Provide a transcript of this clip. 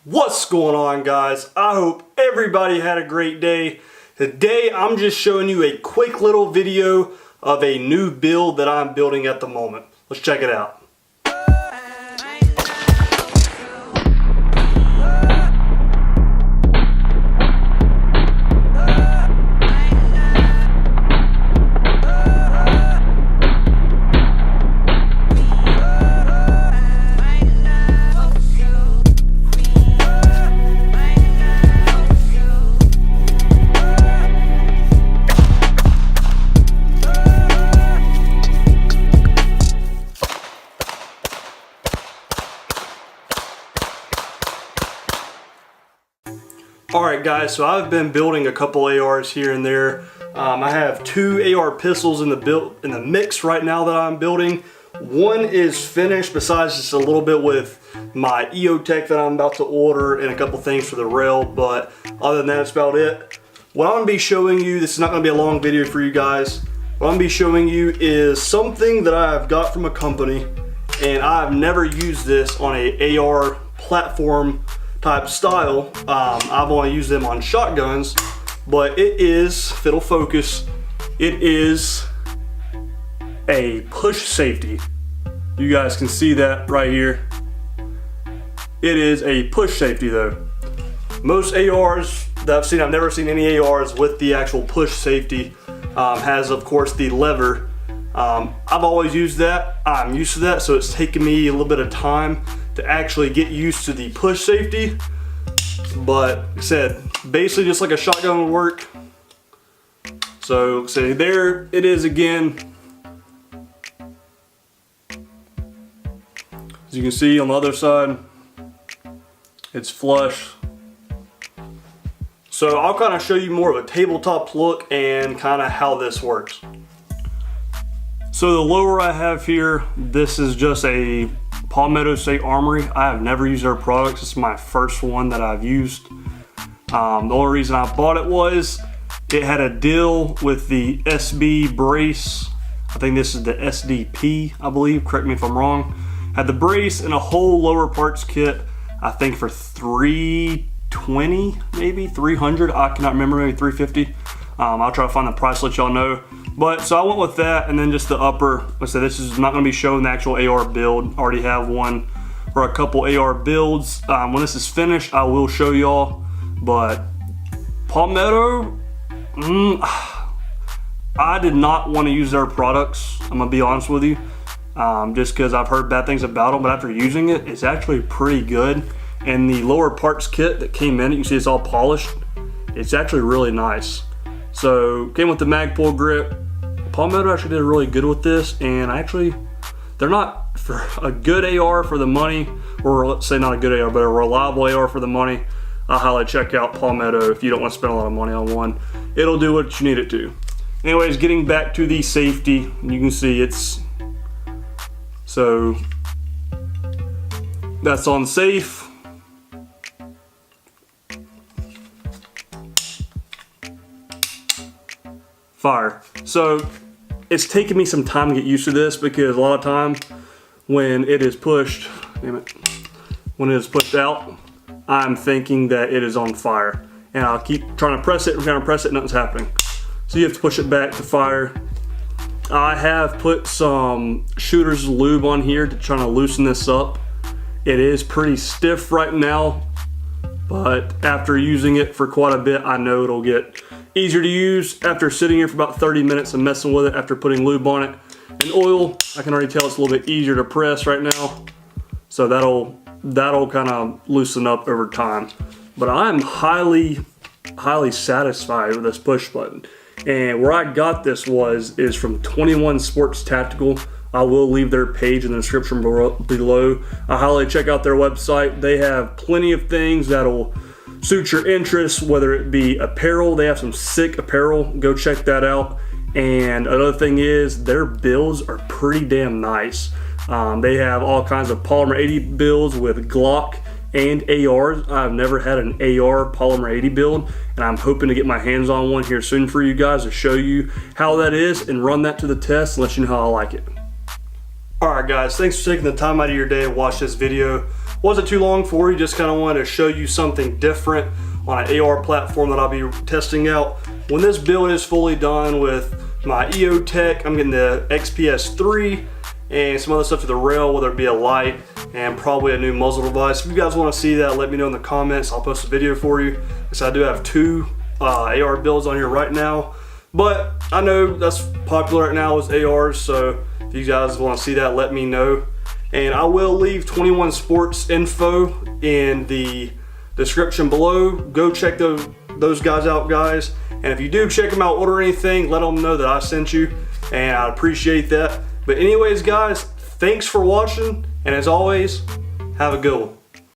What's going on, guys? I hope everybody had a great day. Today I'm just showing you a quick little video of a new build that I'm building at the moment. Let's check it out. Alright guys, so I've been building a couple ARs here and there. I have two AR pistols in the mix right now that I'm building. One is finished, besides just a little bit with my EOTech that I'm about to order and a couple things for the rail, but other than that, that's about it. What I'm going to be showing you, this is not going to be a long video for you guys. What I'm going to be showing you is something that I've got from a company, and I've never used this on a AR platform type style. I've only used them on shotguns, but it is, if it'll focus, it is a push safety. You guys can see that right here. It is a push safety though. Most ARs that I've seen, I've never seen any ARs with the actual push safety. Has of course the lever. I've always used that. I'm used to that, so it's taken me a little bit of time to actually get used to the push safety. But like I said, basically just like a shotgun would work. So say there it is again. As you can see on the other side, it's flush. So I'll kind of show you more of a tabletop look and kind of how this works. So the lower I have here, this is just a Palmetto State Armory. I have never used their products. This is my first one that I've used. The only reason I bought it was it had a deal with the SB brace. I think this is the SDP, I believe. Correct me if I'm wrong. Had the brace and a whole lower parts kit, I think for $320, maybe $300. I cannot remember, maybe $350. I'll try to find the price, let y'all know. But so I went with that, and then just the upper. Like I said, this is not going to be showing the actual AR build. I already have one or a couple AR builds. When this is finished, I will show y'all. But Palmetto, I did not want to use their products. I'm gonna be honest with you, just because I've heard bad things about them. But after using it, it's actually pretty good. And the lower parts kit that came in, you can see it's all polished. It's actually really nice. So came with the Magpul grip. Palmetto actually did really good with this, and actually they're not, for a good AR for the money, or let's say not a good AR, but a reliable AR for the money. I highly check out Palmetto if you don't want to spend a lot of money on one. It'll do what you need it to. Anyways, getting back to the safety, you can see it's, so that's on safe. Fire. So it's taken me some time to get used to this, because a lot of time when it is pushed, damn it, when it is pushed out, I'm thinking that it is on fire, and I'll keep trying to press it and trying to press it, nothing's happening. So you have to push it back to fire. I have put some Shooter's lube on here to try to loosen this up. It is pretty stiff right now, but after using it for quite a bit, I know it'll get easier to use after sitting here for about 30 minutes and messing with it after putting lube on it and oil. I can already tell it's a little bit easier to press right now, so that'll kind of loosen up over time. But I'm highly satisfied with this push button, and where I got this is from 21 Sports Tactical. I will leave their page in the description below. I highly check out their website. They have plenty of things that'll suit your interests, whether it be apparel. They have some sick apparel. Go check that out. And another thing is, their builds are pretty damn nice. They have all kinds of Polymer 80 builds with Glock and ARs. I've never had an AR Polymer 80 build, and I'm hoping to get my hands on one here soon for you guys to show you how that is and run that to the test and let you know how I like it. Alright guys, thanks for taking the time out of your day to watch this video. wasn't too long for you, just kind of wanted to show you something different on an AR platform that I'll be testing out. When this build is fully done with my EOTech, I'm getting the XPS3 and some other stuff to the rail, whether it be a light and probably a new muzzle device. If you guys want to see that, let me know in the comments. I'll post a video for you. So I do have two AR builds on here right now, but I know that's popular right now is ARs, so if you guys want to see that, let me know. And I will leave 21 Sports info in the description below. Go check those guys out, guys. And if you do check them out, order anything, let them know that I sent you, and I'd appreciate that. But anyways, guys, thanks for watching, and as always, have a good one.